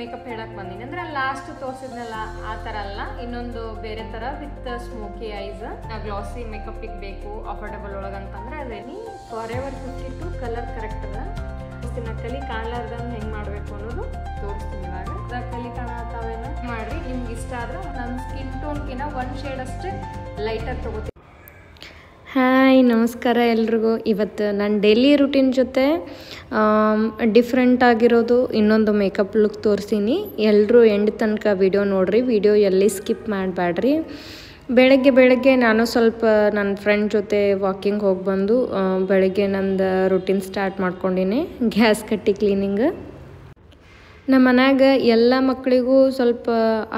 Makeup ಹೇಳಕ್ಕೆ ಬಂದೀನಿ ಅಂದರೆ ಲಾಸ್ಟ್ ತೋರಿಸಿದ್ನಲ್ಲ ಆ ಥರ ಅಲ್ಲ, ಇನ್ನೊಂದು ಬೇರೆ ಥರ ವಿತ್ ಸ್ಮೋಕಿ ಐಸ್ ಗ್ಲಾಸಿ ಮೇಕಪ್ಪಿಗೆ ಬೇಕು ಅಫೋರ್ಡಬಲ್ ಒಳಗಂತಂದ್ರೆ ಅದೇನಿ ಫಾರೆವರ್ 52 ಕಲರ್ ಕರೆಕ್ಟರ್ ಕಲಿ ಕಾಣಲಾರ್ದಂಗೆ ಹೆಂಗೆ ಮಾಡಬೇಕು ಅನ್ನೋದು ತೋರಿಸ್ತೀನಿ. ಇವಾಗ ಕಲಿ ಕಾಣತಾವೇನೋ ಮಾಡಿರಿ. ನಿಮ್ಗೆ ಇಷ್ಟ ಆದ್ರೆ ನನ್ನ ಸ್ಕಿನ್ ಟೋನ್ಗಿನ 1 ಶೇಡ್ ಅಷ್ಟೇ ಲೈಟಾಗಿ ತೊಗೋತೀನಿ. ಹಾಯ್ ನಮಸ್ಕಾರ ಎಲ್ರಿಗೂ. ಇವತ್ತು ನಾನು ಡೈಲಿ ರೂಟೀನ್ ಜೊತೆ ಡಿಫ್ರೆಂಟ್ ಆಗಿರೋದು ಇನ್ನೊಂದು ಮೇಕಪ್ ಲುಕ್ ತೋರಿಸ್ತೀನಿ. ಎಲ್ಲರೂ ಎಂಡ್ ತನಕ ವಿಡಿಯೋ ನೋಡಿರಿ, ವಿಡಿಯೋ ಎಲ್ಲಿ ಸ್ಕಿಪ್ ಮಾಡಬೇಡ್ರಿ. ಬೆಳಗ್ಗೆ ನಾನು ಸ್ವಲ್ಪ ನನ್ನ ಫ್ರೆಂಡ್ ಜೊತೆ ವಾಕಿಂಗ್ ಹೋಗಿ ಬಂದು ಬೆಳಗ್ಗೆ ನಂದು ರೂಟೀನ್ ಸ್ಟಾರ್ಟ್ ಮಾಡ್ಕೊಂಡಿನಿ, ಗ್ಯಾಸ್ ಕಟ್ಟಿ ಕ್ಲೀನಿಂಗ್. ನಮ್ಮ ಮನ್ಯಾಗ ಎಲ್ಲ ಮಕ್ಕಳಿಗೂ ಸ್ವಲ್ಪ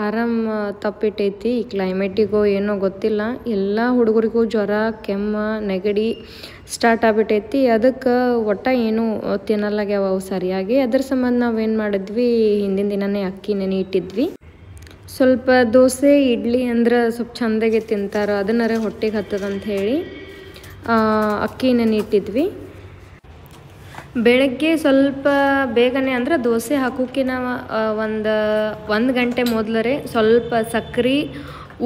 ಆರಾಮ ತಪ್ಪಿಟ್ಟೈತಿ, ಈ ಕ್ಲೈಮೇಟಿಗೋ ಏನೋ ಗೊತ್ತಿಲ್ಲ. ಎಲ್ಲ ಹುಡುಗರಿಗೂ ಜ್ವರ, ಕೆಮ್ಮು, ನೆಗಡಿ ಸ್ಟಾರ್ಟ್ ಆಗಿಬಿಟ್ಟೈತಿ. ಅದಕ್ಕೆ ಒಟ್ಟು ಏನೂ ತಿನ್ನಲಾಗ್ಯಾವ ಅವು ಸರಿಯಾಗಿ. ಅದ್ರ ಸಂಬಂಧ ನಾವೇನು ಮಾಡಿದ್ವಿ, ಹಿಂದಿನ ದಿನವೇ ಅಕ್ಕಿ ನೆನೆ ಇಟ್ಟಿದ್ವಿ. ಸ್ವಲ್ಪ ದೋಸೆ ಇಡ್ಲಿ ಅಂದ್ರೆ ಸ್ವಲ್ಪ ಚೆಂದಾಗೆ ತಿಂತಾರೆ, ಅದನ್ನಾರೆ ಹೊಟ್ಟೆಗೆ ಹತ್ತದಂತ ಹೇಳಿ ಅಕ್ಕಿ ನೆನೆ ಇಟ್ಟಿದ್ವಿ. ಬೆಳಗ್ಗೆ ಸ್ವಲ್ಪ ಬೇಗನೆ ಅಂದ್ರೆ ದೋಸೆ ಹಾಕೋಕ್ಕಿಂತ ಒಂದು ಗಂಟೆ ಮೊದಲರೆ ಸ್ವಲ್ಪ ಸಕ್ಕರೆ,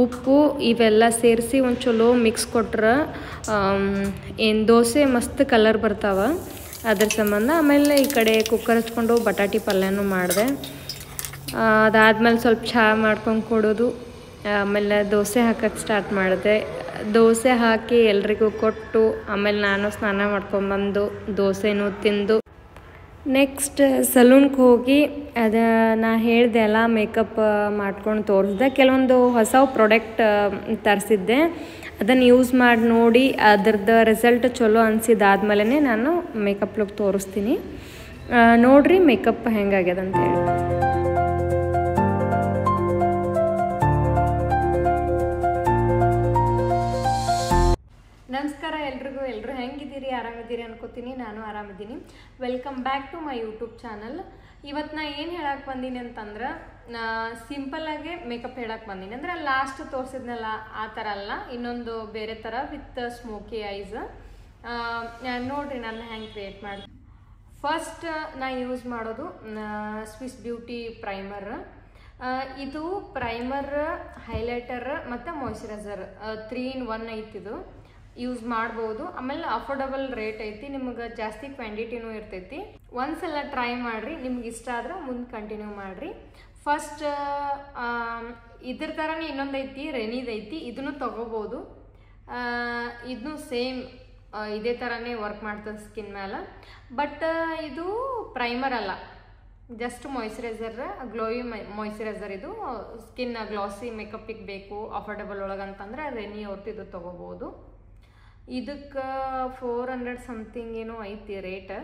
ಉಪ್ಪು ಇವೆಲ್ಲ ಸೇರಿಸಿ ಒಂದು ಚಲೋ ಮಿಕ್ಸ್ ಕೊಟ್ರೆ ಏನು ದೋಸೆ ಮಸ್ತ್ ಕಲರ್ ಬರ್ತಾವೆ. ಅದ್ರ ಸಂಬಂಧ ಆಮೇಲೆ ಈ ಕಡೆ ಕುಕ್ಕರ್ ಹಚ್ಕೊಂಡು ಬಟಾಟಿ ಪಲ್ಯನೂ ಮಾಡಿದೆ. ಅದಾದಮೇಲೆ ಸ್ವಲ್ಪ ಚಹಾ ಮಾಡ್ಕೊಂಡು ಕೊಡೋದು, ಆಮೇಲೆ ದೋಸೆ ಹಾಕೋಕ್ಕೆ ಸ್ಟಾರ್ಟ್ ಮಾಡಿದೆ. ದೋಸೆ ಹಾಕಿ ಎಲ್ರಿಗೂ ಕೊಟ್ಟು ಆಮೇಲೆ ನಾನು ಸ್ನಾನ ಮಾಡ್ಕೊಂಬಂದು ದೋಸೆನೂ ತಿಂದು ನೆಕ್ಸ್ಟ್ ಸಲೂನ್ಗೆ ಹೋಗಿ ನಾ ಹೇಳಿದೆ ಅಲ್ಲ ಮೇಕಪ್ ಮಾಡ್ಕೊಂಡು ತೋರಿಸ್ದೆ. ಕೆಲವೊಂದು ಹೊಸ ಪ್ರಾಡಕ್ಟ್ ತರಿಸಿದ್ದೆ, ಅದನ್ನು ಯೂಸ್ ಮಾಡಿ ನೋಡಿ ಅದ್ರದ್ದು ರಿಸಲ್ಟ್ ಚಲೋ ಅನಿಸಿದಾದ್ಮೇಲೆ ನಾನು ಮೇಕಪ್ ಲುಕ್ ತೋರಿಸ್ತೀನಿ. ನೋಡಿರಿ ಮೇಕಪ್ ಹೆಂಗಾಗ್ಯದ ಅಂತೇಳಿ. ನಮಸ್ಕಾರ ಎಲ್ರಿಗೂ. ಎಲ್ಲರೂ ಹೆಂಗಿದ್ದೀರಿ? ಆರಾಮಿದ್ದೀರಿ ಅನ್ಕೋತೀನಿ. ನಾನು ಆರಾಮಿದ್ದೀನಿ. Welcome back to my YouTube channel. ಇವತ್ತು ನಾ ಏನು ಹೇಳಕ್ಕೆ ಬಂದೀನಿ ಅಂತಂದ್ರೆ, ಸಿಂಪಲ್ಲಾಗೆ ಮೇಕಪ್ ಹೇಳಕ್ಕೆ ಬಂದೀನಿ. ಅಂದರೆ ಲಾಸ್ಟ್ ತೋರಿಸಿದ್ನಲ್ಲ ಆ ಥರ ಅಲ್ಲ, ಇನ್ನೊಂದು ಬೇರೆ ಥರ ವಿತ್ ಸ್ಮೋಕಿ ಐಸ್. ನೋಡಿರಿ ನಾನು ಹೆಂಗೆ ಕ್ರಿಯೇಟ್ ಮಾಡಿ. ಫಸ್ಟ್ ನಾ ಯೂಸ್ ಮಾಡೋದು ಸ್ವಿಸ್ ಬ್ಯೂಟಿ ಪ್ರೈಮರ್. ಇದು ಪ್ರೈಮರ್, ಹೈಲೈಟರ್ ಮತ್ತು ಮಾಯ್ಶ್ಚರೈಸರ್ 3 in 1 ಐತಿದು. ಯೂಸ್ ಮಾಡ್ಬೋದು. ಆಮೇಲೆ ಅಫೋರ್ಡಬಲ್ ರೇಟ್ ಐತಿ, ನಿಮಗೆ ಜಾಸ್ತಿ ಕ್ವಾಂಟಿಟಿನೂ ಇರ್ತೈತಿ. ಒಂದ್ಸಲ ಟ್ರೈ ಮಾಡಿರಿ, ನಿಮ್ಗೆ ಇಷ್ಟ ಆದ್ರೆ ಮುಂದೆ ಕಂಟಿನ್ಯೂ ಮಾಡಿರಿ. ಫಸ್ಟ್ ಇದ್ರ ಥರನೇ ಇನ್ನೊಂದು ಐತಿ, ರೆನಿದೈತಿ, ಇದನ್ನು ತೊಗೋಬೋದು. ಇದನ್ನು ಸೇಮ್ ಇದೇ ಥರನೇ ವರ್ಕ್ ಮಾಡ್ತದೆ ಸ್ಕಿನ್ ಮೇಲೆ. ಬಟ್ ಇದು ಪ್ರೈಮರ್ ಅಲ್ಲ, ಜಸ್ಟ್ ಮಾಯ್ಶ್ಚರೈಸರ್, ಗ್ಲೋಯಿ ಮಾಯ್ಶ್ಚರೈಸರ್. ಇದು ಸ್ಕಿನ್ ಗ್ಲಾಸಿ ಮೇಕಪ್ಪಿಗೆ ಬೇಕು ಅಫೋರ್ಡಬಲ್ ಒಳಗಂತಂದ್ರೆ ರೆನಿ ಅವ್ರದ್ದು ಇದು ತೊಗೋಬೋದು. ಇದಕ್ಕೆ 400 ಸಮಥಿಂಗ್ ಏನೋ ಐತಿ ರೇಟ್.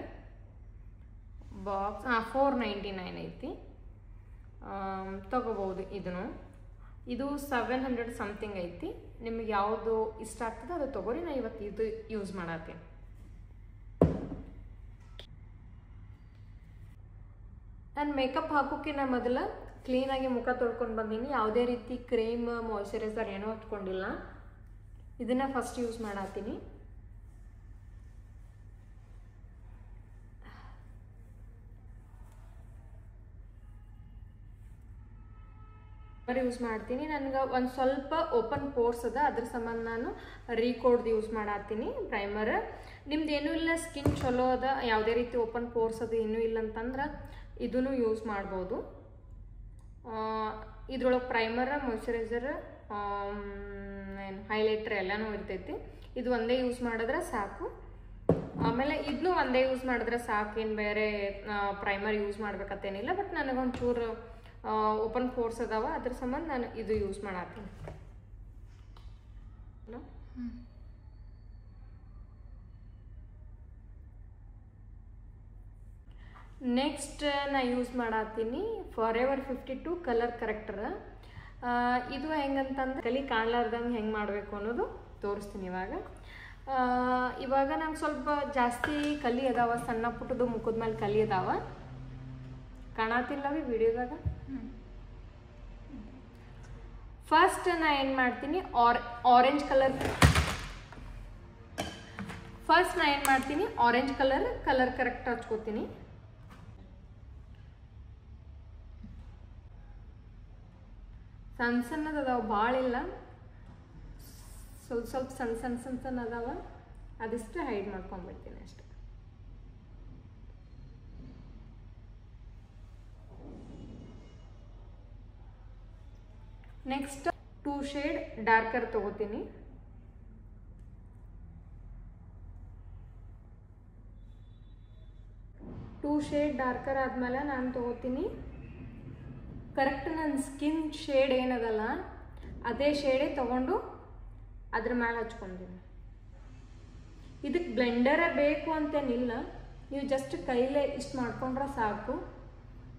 ಬಾಕ್ಸ್ 499 ಐತಿ, ತೊಗೋಬೋದು. ಇದನ್ನು ಇದು 700 ಸಮಥಿಂಗ್ ಐತಿ. ನಿಮಗೆ ಯಾವುದು ಇಷ್ಟ ಆಗ್ತದೆ ಅದು ತೊಗೋರಿ. ನಾನು ಇವತ್ತು ಇದು ಯೂಸ್ ಮಾಡತ್ತೀನಿ. ನಾನು ಮೇಕಪ್ ಹಾಕೋಕ್ಕಿಂತ ಮೊದಲು ಕ್ಲೀನಾಗಿ ಮುಖ ತೊಳ್ಕೊಂಡು ಬಂದೀನಿ. ಯಾವುದೇ ರೀತಿ ಕ್ರೀಮ್, ಮಾಯ್ಶ್ಚರೈಸರ್ ಏನೂ ಹಚ್ಕೊಂಡಿಲ್ಲ. ಇದನ್ನು ಫಸ್ಟ್ ಯೂಸ್ ಮಾಡತ್ತೀನಿ. ಯೂಸ್ ಮಾಡ್ತೀನಿ. ನನಗೆ ಒಂದು ಸ್ವಲ್ಪ ಓಪನ್ ಪೋರ್ಸ್ ಅದ, ಅದ್ರ ಸಂಬಂಧ ನಾನು ರೀಕೋಡ್ದು ಯೂಸ್ ಮಾಡತ್ತೀನಿ ಪ್ರೈಮರ್. ನಿಮ್ದು ಏನೂ ಇಲ್ಲ, ಸ್ಕಿನ್ ಚಲೋ ಅದ, ಯಾವುದೇ ರೀತಿ ಓಪನ್ ಪೋರ್ಸ್ ಅದು ಏನೂ ಇಲ್ಲ ಅಂತಂದ್ರೆ ಇದನ್ನು ಯೂಸ್ ಮಾಡ್ಬೋದು. ಇದ್ರೊಳಗೆ ಪ್ರೈಮರ್, ಮಾಯ್ಶ್ಚರೈಸರ್, ಏನು ಹೈಲೈಟ್ರ್ ಎಲ್ಲನೂ ಇರ್ತೈತಿ. ಇದು ಒಂದೇ ಯೂಸ್ ಮಾಡಿದ್ರೆ ಸಾಕು. ಆಮೇಲೆ ಇದನ್ನು ಒಂದೇ ಯೂಸ್ ಮಾಡಿದ್ರೆ ಸಾಕು, ಏನು ಬೇರೆ ಪ್ರೈಮರ್ ಯೂಸ್ ಮಾಡ್ಬೇಕತ್ತೇನಿಲ್ಲ. ಬಟ್ ನನಗೊಂಚೂರು ಓಪನ್ ಪೋರ್ಸ್ ಅದಾವ, ಅದ್ರ ಸಂಬಂಧ ನಾನು ಇದು ಯೂಸ್ ಮಾಡತ್ತೀನಿ. ನೆಕ್ಸ್ಟ್ ನಾ ಯೂಸ್ ಮಾಡತ್ತೀನಿ ಫಾರೆವರ್ 52 ಕಲರ್ ಕರೆಕ್ಟರ್. ಇದು ಹೆಂಗಂತಂದ್ರೆ ಕಲಿ ಕಾಣಲಾರ್ದಂಗೆ ಹೆಂಗೆ ಮಾಡಬೇಕು ಅನ್ನೋದು ತೋರಿಸ್ತೀನಿ ಇವಾಗ ನಂಗೆ ಸ್ವಲ್ಪ ಜಾಸ್ತಿ ಕಲಿ ಅದಾವ, ಸಣ್ಣ ಪುಟ್ಟದು ಮುಖದ ಮೇಲೆ ಕಲಿ ಅದಾವ, ಕಾಣತಿಲ್ಲವಿ ವಿಡಿಯೋದಾಗ. ಫಸ್ಟ್ ನಾ ಏನು ಮಾಡ್ತೀನಿ, ಆರೆಂಜ್ ಕಲರ್ ಕರೆಕ್ಟ್ ಹಚ್ಕೋತೀನಿ. ಸಣ್ಣ ಸಣ್ಣದು ಅದಾವ, ಭಾಳ ಇಲ್ಲ, ಸ್ವಲ್ಪ ಸ್ವಲ್ಪ ಸಣ್ಣ ಸಣ್ಣ ಸಣ್ಣ ಸಣ್ಣ ಅದಾವ. ಅದಿಷ್ಟು ಹೈಡ್ ಮಾಡ್ಕೊಂಡ್ಬಿಡ್ತೀನಿ ಅಷ್ಟೆ. ನೆಕ್ಸ್ಟ್ 2 ಶೇಡ್ ಡಾರ್ಕರ್ ತಗೋತೀನಿ. ಶೇಡ್ ಡಾರ್ಕರ್ ಆದ್ಮೇಲೆ ನಾನು ತಗೋತೀನಿ ಕರೆಕ್ಟ್ ನನ್ನ ಸ್ಕಿನ್ ಶೇಡ್ ಏನದಲ್ಲ ಅದೇ ಶೇಡೇ ತಗೊಂಡು ಅದ್ರ ಮೇಲೆ ಹಚ್ಕೊಂತೀನಿ. ಇದಕ್ಕೆ ಬ್ಲೆಂಡರೇ ಬೇಕು ಅಂತೇನಿಲ್ಲ, ನೀವು ಜಸ್ಟ್ ಕೈಲೇ ಇಷ್ಟು ಮಾಡ್ಕೊಂಡ್ರೆ ಸಾಕು.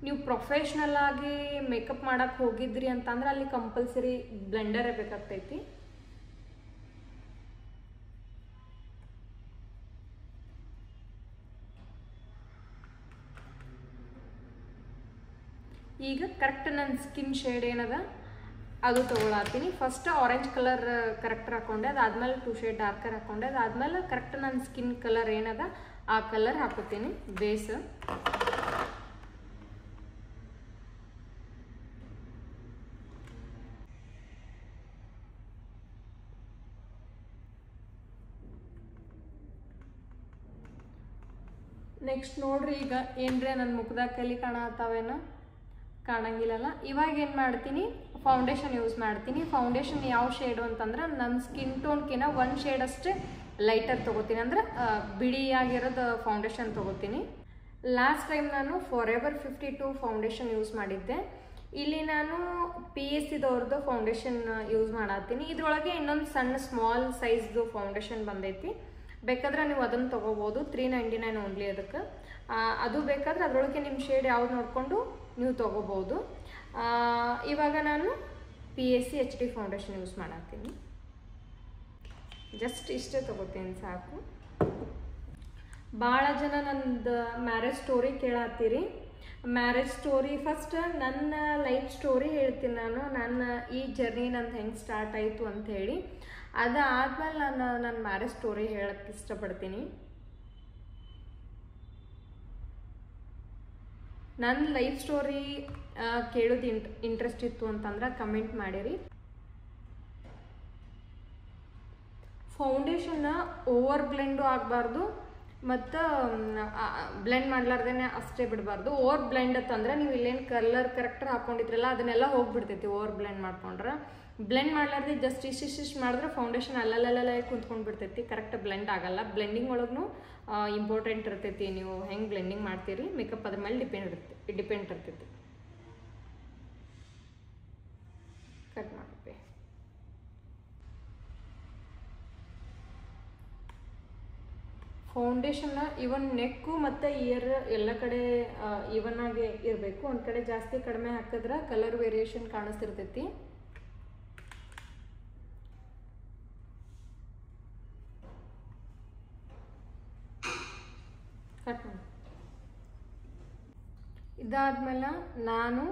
ನೀವು ಪ್ರೊಫೆಷ್ನಲ್ ಆಗಿ ಮೇಕಪ್ ಮಾಡಕ್ಕೆ ಹೋಗಿದ್ರಿ ಅಂತಂದ್ರೆ ಅಲ್ಲಿ ಕಂಪಲ್ಸರಿ ಬ್ಲೆಂಡರೇ ಬೇಕಾಗ್ತೈತಿ. ಈಗ ಕರೆಕ್ಟ್ ನನ್ನ ಸ್ಕಿನ್ ಶೇಡ್ ಏನದ ಅದು ತೊಗೊಳತ್ತೀನಿ. ಫಸ್ಟ್ ಆರೆಂಜ್ ಕಲರ್ ಕರೆಕ್ಟರ್ ಹಾಕೊಂಡೆ, ಅದಾದ್ಮೇಲೆ 2 ಶೇಡ್ ಡಾರ್ಕರ್ ಹಾಕೊಂಡೆ, ಅದಾದ್ಮೇಲೆ ಕರೆಕ್ಟ್ ನನ್ನ ಸ್ಕಿನ್ ಕಲರ್ ಏನದ ಆ ಕಲರ್ ಹಾಕೋತೀನಿ ಬೇಸ್. ನೆಕ್ಸ್ಟ್ ನೋಡ್ರಿ, ಈಗ ಏನ್ರೆ ನನ್ನ ಮುಖದಾಗ ಕಲಿ ಕಾಣತ್ತಾವೇನೋ, ಕಾಣಂಗಿಲ್ಲಲ್ಲ. ಇವಾಗ ಏನು ಮಾಡ್ತೀನಿ, ಫೌಂಡೇಶನ್ ಯೂಸ್ ಮಾಡ್ತೀನಿ. ಫೌಂಡೇಶನ್ ಯಾವ ಶೇಡು ಅಂತಂದ್ರೆ ನನ್ನ ಸ್ಕಿನ್ ಟೋನ್ಕಿನ 1 ಶೇಡ್ ಅಷ್ಟೇ ಲೈಟರ್ ತೊಗೋತೀನಿ, ಅಂದ್ರೆ ಬಿಡಿಯಾಗಿರೋದು ಫೌಂಡೇಶನ್ ತೊಗೋತೀನಿ. ಲಾಸ್ಟ್ ಟೈಮ್ ನಾನು ಫಾರೆವರ್ 52 ಫೌಂಡೇಶನ್ ಯೂಸ್ ಮಾಡಿದ್ದೆ. ಇಲ್ಲಿ ನಾನು PSCದವ್ರದ್ದು ಫೌಂಡೇಶನ್ ಯೂಸ್ ಮಾಡತ್ತೀನಿ. ಇದ್ರೊಳಗೆ ಇನ್ನೊಂದು ಸಣ್ಣ ಸ್ಮಾಲ್ ಸೈಜ್ದು ಫೌಂಡೇಶನ್ ಬಂದೈತಿ, ಬೇಕಾದ್ರೆ ನೀವು ಅದನ್ನು ತೊಗೋಬೋದು. 399 ಓನ್ಲಿ ಅದಕ್ಕೆ. ಅದು ಬೇಕಾದ್ರೆ ಅದರೊಳಗೆ ನಿಮ್ಮ ಶೇಡ್ ಯಾವ್ದು ನೋಡಿಕೊಂಡು ನೀವು ತೊಗೋಬೋದು. ಇವಾಗ ನಾನು PSC HD ಫೌಂಡೇಶನ್ ಯೂಸ್ ಮಾಡತ್ತೀನಿ. ಜಸ್ಟ್ ಇಷ್ಟೇ ತೊಗೋತೀನಿ ಸಾಕು. ಭಾಳ ಜನ ನಂದು ಮ್ಯಾರೇಜ್ ಸ್ಟೋರಿ ಕೇಳತ್ತೀರಿ. ಮ್ಯಾರೇಜ್ ಸ್ಟೋರಿ ಫಸ್ಟ್ ನನ್ನ ಲೈಫ್ ಸ್ಟೋರಿ ಹೇಳ್ತೀನಿ ನಾನು. ನನ್ನ ಈ ಜರ್ನಿ ನಂದು ಹೆಂಗೆ ಸ್ಟಾರ್ಟ್ ಆಯಿತು ಅಂಥೇಳಿ. ಅದಾದ್ಮೇಲೆ ನಾನು ನನ್ನ ಮ್ಯಾರೇಜ್ ಸ್ಟೋರಿ ಹೇಳಕ್ಕೆ ಇಷ್ಟಪಡ್ತೀನಿ. ನನ್ನ ಲೈಫ್ ಸ್ಟೋರಿ ಕೇಳೋದು ಇಂಟ್ರೆಸ್ಟ್ ಇತ್ತು ಅಂತಂದ್ರೆ ಕಮೆಂಟ್ ಮಾಡಿರಿ. ಫೌಂಡೇಶನ್ನ ಓವರ್ ಬ್ಲೆಂಡು ಆಗಬಾರ್ದು ಮತ್ತು ಬ್ಲೆಂಡ್ ಮಾಡ್ಲಾರ್ದೇನೆ ಅಷ್ಟೇ ಬಿಡಬಾರ್ದು. ಓವರ್ ಬ್ಲೆಂಡ್ ಅಂತಂದ್ರೆ ನೀವು ಇಲ್ಲೇನು ಕಲರ್ ಕರೆಕ್ಟರ್ ಹಾಕೊಂಡಿದ್ರಲ್ಲ ಅದನ್ನೆಲ್ಲ ಹೋಗ್ಬಿಡ್ತೈತಿ ಓವರ್ ಬ್ಲೆಂಡ್ ಮಾಡ್ಕೊಂಡ್ರೆ. ಬ್ಲೆಂಡ್ ಮಾಡ್ಲಾರ್ದೆ ಜಸ್ಟ್ ಇಷ್ಟಿಷ್ಟು ಮಾಡಿದ್ರೆ ಫೌಂಡೇಶನ್ ಅಲ್ಲಲ್ಲೇ ಕುಂತ್ಕೊಂಡು ಬಿಡ್ತೈತಿ, ಕರೆಕ್ಟ್ ಬ್ಲೆಂಡ್ ಆಗಲ್ಲ. ಬ್ಲೆಂಡಿಂಗ್ ಒಳಗೂ ಇಂಪಾರ್ಟೆಂಟ್ ಇರ್ತೈತಿ, ನೀವು ಹೆಂಗೆ ಬ್ಲೆಂಡಿಂಗ್ ಮಾಡ್ತೀರಿ ಮೇಕಪ್ ಅದ್ರ ಮೇಲೆ ಡಿಪೆಂಡ್ ಇರ್ತೈತಿ. ಕಟ್ ಮಾಡಿ ಫೌಂಡೇಶನ್ನ ಇವನ್ ನೆಕ್ಕು ಮತ್ತು ಇಯರ್ ಎಲ್ಲ ಕಡೆ ಇವನ್ ಆಗಿ ಇರಬೇಕು. ಒಂದು ಕಡೆ ಜಾಸ್ತಿ ಕಡಿಮೆ ಹಾಕಿದ್ರೆ ಕಲರ್ ವೇರಿಯೇಷನ್ ಕಾಣಿಸ್ತಿರ್ತೈತಿ. ಕಟ್ ಮಾಡಿ. ಇದಾದ್ಮೇಲೆ ನಾನು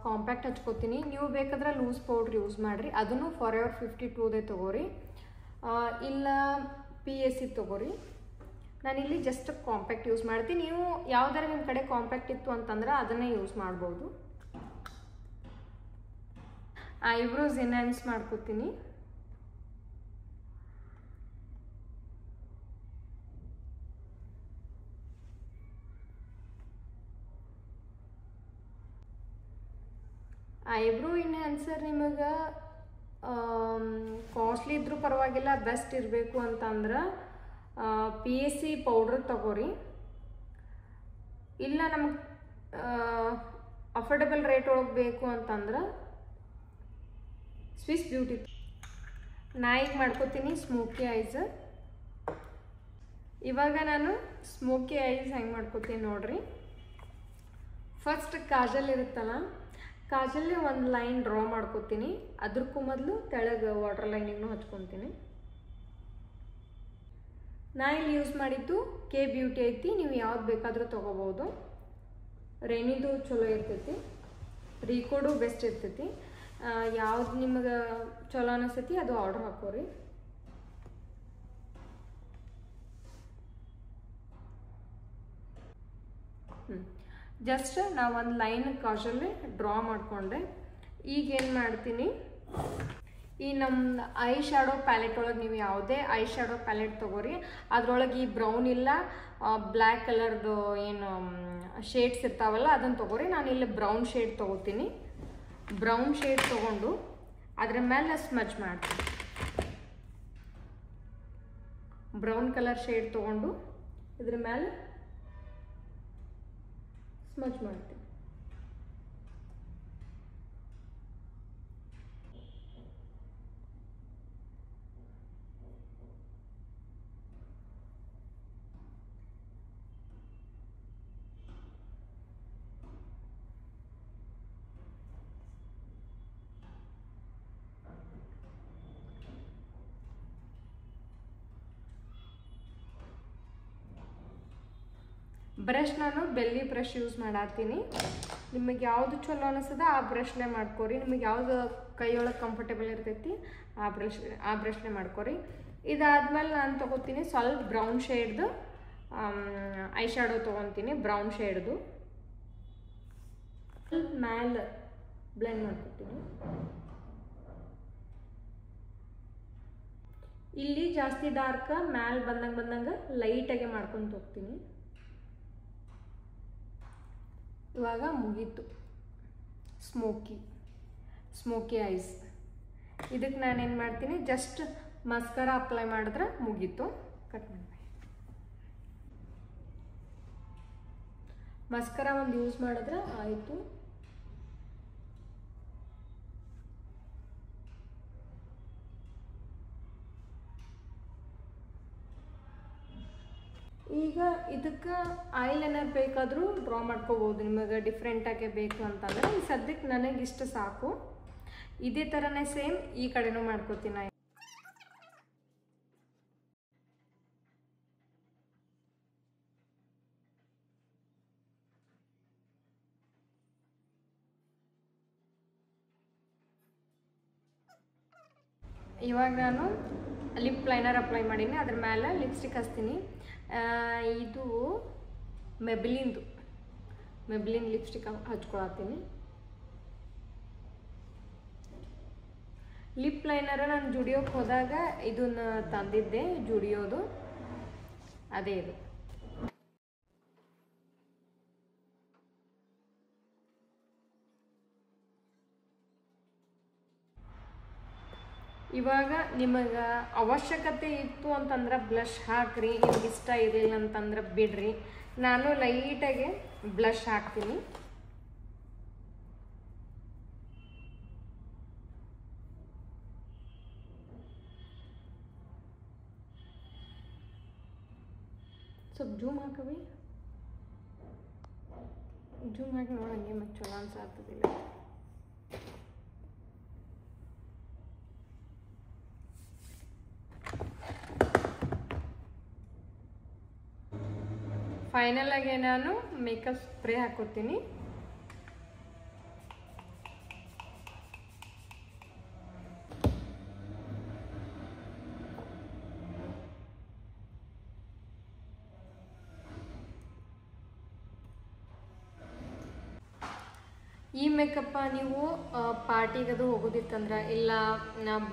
ಕಾಂಪ್ಯಾಕ್ಟ್ ಹಚ್ಕೋತೀನಿ. ನೀವು ಬೇಕಾದ್ರೆ ಲೂಸ್ ಪೌಡ್ರ್ ಯೂಸ್ ಮಾಡಿರಿ, ಅದನ್ನು ಫಾರೆವರ್ 52ದೇ ತೊಗೋರಿ, ಇಲ್ಲ PSC ತೊಗೋರಿ. ನಾನಿಲ್ಲಿ ಜಸ್ಟ್ ಕಾಂಪ್ಯಾಕ್ಟ್ ಯೂಸ್ ಮಾಡ್ತೀನಿ. ನೀವು ಯಾವ್ದಾರ ನಿಮ್ಮ ಕಡೆ ಕಾಂಪ್ಯಾಕ್ಟ್ ಇತ್ತು ಅಂತಂದ್ರೆ ಅದನ್ನೇ ಯೂಸ್ ಮಾಡ್ಬೋದು. ಐಬ್ರೋಸ್ ಎನ್ಹ್ಯಾನ್ಸ್ ಮಾಡ್ಕೋತೀನಿ. ಐಬ್ರೋ ಎನ್ಹ್ಯಾನ್ಸರ್ ನಿಮಗೆ ಕಾಸ್ಟ್ಲಿ ಇದ್ರೂ ಪರವಾಗಿಲ್ಲ, ಬೆಸ್ಟ್ ಇರಬೇಕು ಅಂತಂದ್ರೆ PSC ಪೌಡ್ರ್ ತಗೋರಿ. ಇಲ್ಲ ನಮಗೆ ಅಫೋರ್ಡೆಬಲ್ ರೇಟ್ ಒಳಗೆ ಬೇಕು ಅಂತಂದ್ರೆ ಸ್ವಿಸ್ ಬ್ಯೂಟಿ. ನಾ ಈಗ ಮಾಡ್ಕೋತೀನಿ ಸ್ಮೋಕಿ ಐಸ್. ಇವಾಗ ನಾನು ಸ್ಮೋಕಿ ಐಸ್ ಹೆಂಗೆ ಮಾಡ್ಕೋತೀನಿ ನೋಡ್ರಿ. ಫಸ್ಟ್ ಕಾಜಲ್ ಇರುತ್ತಲ್ಲ, ಕಾಜಲ್ಲಿ ಒಂದು ಲೈನ್ ಡ್ರಾ ಮಾಡ್ಕೋತೀನಿ. ಅದಕ್ಕೂ ಮೊದಲು ತೆಳಗೆ ವಾಟರ್ ಲೈನಿಗೂ ಹಚ್ಕೊತೀನಿ. ನಾ ಇಲ್ಲಿ ಯೂಸ್ ಮಾಡಿದ್ದು ಕೆ ಬ್ಯೂಟಿ ಐತಿ, ನೀವು ಯಾವ್ದು ಬೇಕಾದರೂ ತೊಗೋಬೋದು. ರೇನಿದು ಚಲೋ ಇರ್ತೈತಿ, ರೀಕೋಡು ಬೆಸ್ಟ್ ಇರ್ತೈತಿ. ಯಾವ್ದು ನಿಮಗೆ ಚಲೋ ಅನಿಸ್ತೈತಿ ಅದು ಆರ್ಡ್ರ್ ಹಾಕೋರಿ. ಜಸ್ಟ್ ನಾ ಒಂದು ಲೈನ್ ಕಾಜಲ್ಲಿ ಡ್ರಾ ಮಾಡಿಕೊಂಡೆ. ಈಗೇನು ಮಾಡ್ತೀನಿ, ಈ ನಮ್ಮ ಐ ಶ್ಯಾಡೋ ಪ್ಯಾಲೆಟ್ ಒಳಗೆ ನೀವು ಯಾವುದೇ ಐ ಶ್ಯಾಡೋ ಪ್ಯಾಲೆಟ್ ತೊಗೋರಿ, ಅದ್ರೊಳಗೆ ಈ ಬ್ರೌನ್ ಇಲ್ಲ ಬ್ಲ್ಯಾಕ್ ಕಲರ್ದು ಏನು ಶೇಡ್ಸ್ ಇರ್ತಾವಲ್ಲ ಅದನ್ನು ತೊಗೋರಿ. ನಾನು ಇಲ್ಲಿ ಬ್ರೌನ್ ಶೇಡ್ ತೊಗೋತೀನಿ. ಬ್ರೌನ್ ಶೇಡ್ ತೊಗೊಂಡು ಅದ್ರ ಮೇಲೆ ಸ್ಮಜ್ ಮಾಡ್ತೀನಿ. ಬ್ರೌನ್ ಕಲರ್ ಶೇಡ್ ತೊಗೊಂಡು ಇದ್ರ ಮೇಲೆ ಸ್ಮಜ್ ಮಾಡ್ತೀನಿ. ಬ್ರಷ್ ನಾನು ಬೆಲ್ಲಿ ಬ್ರಷ್ ಯೂಸ್ ಮಾಡತ್ತೀನಿ. ನಿಮಗೆ ಯಾವುದು ಚಲೋ ಅನಿಸ್ತದ ಆ ಬ್ರಷ್ನೇ ಮಾಡ್ಕೊರಿ. ನಿಮಗೆ ಯಾವುದು ಕೈಯೊಳಗೆ ಕಂಫರ್ಟೇಬಲ್ ಇರ್ತೈತಿ ಆ ಬ್ರಷ್ನೇ ಮಾಡ್ಕೊರಿ. ಇದಾದ್ಮೇಲೆ ನಾನು ತೊಗೋತೀನಿ ಸ್ವಲ್ಪ ಬ್ರೌನ್ ಶೇಡ್ದು ಐ ಶ್ಯಾಡೋ ತೊಗೊತೀನಿ. ಬ್ರೌನ್ ಶೇಡ್ದು ಸ್ವಲ್ಪ ಮ್ಯಾಲೆ ಬ್ಲೆಂಡ್ ಮಾಡ್ಕೊತೀನಿ. ಇಲ್ಲಿ ಜಾಸ್ತಿ ಡಾರ್ಕ್ ಮ್ಯಾಲೆ ಬಂದಂಗೆ ಲೈಟಾಗೆ ಮಾಡ್ಕೊತ ಹೋಗ್ತೀನಿ. ಇವಾಗ ಮುಗೀತು ಸ್ಮೋಕಿ ಐಸ್. ಇದಕ್ಕೆ ನಾನೇನು ಮಾಡ್ತೀನಿ, ಜಸ್ಟ್ ಮಸ್ಕರ ಅಪ್ಲೈ ಮಾಡಿದ್ರೆ ಮುಗೀತು. ಕಟ್ ಮಾಡಿ ಮಸ್ಕರ ಒಂದು ಯೂಸ್ ಮಾಡಿದ್ರೆ ಆಯಿತು. ಈಗ ಇದಕ್ಕೆ ಐಲೈನರ್ ಬೇಕಾದರೂ ಡ್ರಾ ಮಾಡ್ಕೋಬೋದು. ನಿಮಗೆ ಡಿಫ್ರೆಂಟಾಗೆ ಬೇಕು ಅಂತಂದರೆ ಈ ಸದ್ಯಕ್ಕೆ ನನಗೆ ಇಷ್ಟು ಸಾಕು. ಇದೇ ಥರನೇ ಸೇಮ್ ಈ ಕಡೆನೂ ಮಾಡ್ಕೋತೀನಿ. ಇವಾಗ ನಾನು ಲಿಪ್ ಲೈನರ್ ಅಪ್ಲೈ ಮಾಡೀನಿ, ಅದ್ರ ಮೇಲೆ ಲಿಪ್ಸ್ಟಿಕ್ ಹಚ್ತೀನಿ. ಇದು ಮೆಬ್ಲಿನ್ ಲಿಪ್ಸ್ಟಿಕ್ ಹಚ್ಕೊಳತ್ತೀನಿ. ಲಿಪ್ ಲೈನರ್ ನಾನು ಜುಡಿಯೋಕ್ಕೆ ಹೋದಾಗ ಇದನ್ನ ತಂದಿದ್ದೆ, ಜುಡಿಯೋದು ಅದೇ ಇದು. ಇವಾಗ ನಿಮಗೆ ಅವಶ್ಯಕತೆ ಇತ್ತು ಅಂತಂದ್ರೆ ಬ್ಲಷ್ ಹಾಕ್ರಿ, ನಿಮ್ಗೆ ಇಷ್ಟ ಇರಲಿಲ್ಲ ಅಂತಂದ್ರೆ ಬಿಡ್ರಿ. ನಾನು ಲೈಟಾಗೆ ಬ್ಲಷ್ ಹಾಕ್ತೀನಿ. ಸ್ವಲ್ಪ ಜೂಮ್ ಹಾಕವಿ, ಜೂಮ್ ಹಾಕಿ ನೋಡಂಗೆ ಮತ್ತೆ ಚಲೋ ಅನ್ಸಾಗ್ತದಿಲ್ಲ. ಫೈನಲ್ ಆಗಿ ನಾನು ಮೇಕಪ್ ಸ್ಪ್ರೇ ಹಾಕೋತೀನಿ. ಈ ಮೇಕಪ್ ನೀವು ಪಾರ್ಟಿಗದು ಹೋಗೋದಿತ್ತಂದ್ರೆ, ಇಲ್ಲ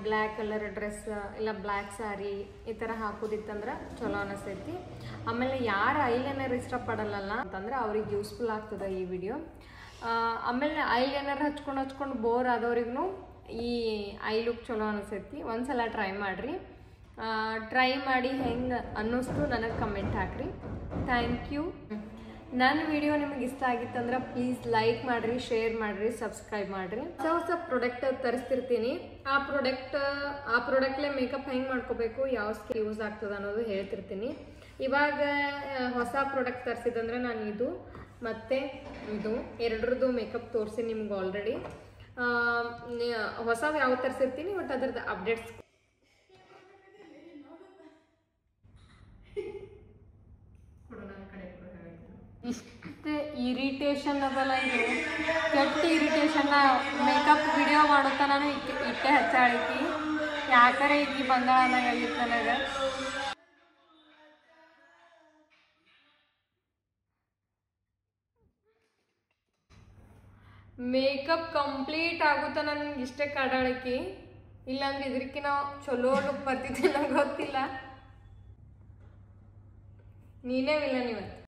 ಬ್ಲ್ಯಾಕ್ ಕಲರ್ ಡ್ರೆಸ್ ಇಲ್ಲ ಬ್ಲ್ಯಾಕ್ ಸ್ಯಾರಿ ಈ ಥರ ಹಾಕೋದಿತ್ತಂದ್ರೆ ಚಲೋ ಅನಿಸ್ತೈತಿ. ಆಮೇಲೆ ಯಾರು ಐಲೈನರ್ ಇಷ್ಟಪಡಲ್ಲ ಅಂತಂದ್ರೆ ಅವ್ರಿಗೆ ಯೂಸ್ಫುಲ್ ಆಗ್ತದೆ ಈ ವಿಡಿಯೋ. ಆಮೇಲೆ ಐಲೈನರ್ ಹಚ್ಕೊಂಡು ಬೋರ್ ಆದವ್ರಿಗೂ ಈ ಐ ಲುಕ್ ಚಲೋ ಅನಿಸ್ತೈತಿ. ಒಂದ್ಸಲ ಟ್ರೈ ಮಾಡಿರಿ. ಟ್ರೈ ಮಾಡಿ ಹೆಂಗೆ ಅನ್ನಿಸ್ತು ನನಗೆ ಕಮೆಂಟ್ ಹಾಕ್ರಿ. Thank you. ನನ್ನ ವಿಡಿಯೋ ನಿಮಗೆ ಇಷ್ಟ ಆಗಿತ್ತಂದ್ರೆ ಪ್ಲೀಸ್ ಲೈಕ್ ಮಾಡಿರಿ, ಶೇರ್ ಮಾಡಿರಿ, ಸಬ್ಸ್ಕ್ರೈಬ್ ಮಾಡಿರಿ. ಹೊಸ ಪ್ರಾಡಕ್ಟ್ ತರಿಸ್ತಿರ್ತೀನಿ. ಆ ಪ್ರಾಡಕ್ಟ್ಲೇ ಮೇಕಪ್ ಹೆಂಗೆ ಮಾಡ್ಕೋಬೇಕು, ಯಾವ ಸ್ಕಿನ್ ಯೂಸ್ ಆಗ್ತದೆ ಅನ್ನೋದು ಹೇಳ್ತಿರ್ತೀನಿ. ಇವಾಗ ಹೊಸ ಪ್ರಾಡಕ್ಟ್ ತರಿಸಿದಂದ್ರೆ ನಾನು ಇದು ಮತ್ತು ಇದು ಎರಡರದ್ದು ಮೇಕಪ್ ತೋರಿಸಿ ನಿಮ್ಗೆ ಆಲ್ರೆಡಿ. ಹೊಸವು ಯಾವ ತರಿಸಿರ್ತೀನಿ ಬಟ್ ಅದ್ರದ್ದು ಅಪ್ಡೇಟ್ಸ್ ಇಷ್ಟೇ ಇರಿಟೇಷನ್ ಅದಲ್ಲ, ಇದು ಕೆಟ್ಟ ಇರಿಟೇಷನ್ನ. ಮೇಕಪ್ ವಿಡಿಯೋ ಮಾಡುತ್ತಾ ನಾನು ಇಟ್ಟೆ ಹಚ್ಚಾಳಿಕಿ ಯಾಕರೆ ಈಗ ಬಂಗಾಳನಾಗ ಆಗಿತ್ತು ನನಗೆ. ಮೇಕಪ್ ಕಂಪ್ಲೀಟ್ ಆಗುತ್ತಾ ನನಗೆ ಇಷ್ಟೇ ಕಾಡಾಳಕಿ, ಇಲ್ಲಾಂದ್ರೆ ಇದಕ್ಕಿನ ಚಲೋ ಲುಕ್ ಬರ್ತಿದ್ದೆ ನಂಗೆ ಗೊತ್ತಿಲ್ಲ. ನೀನೇ ವಿಲನ್ ಇವತ್ತು.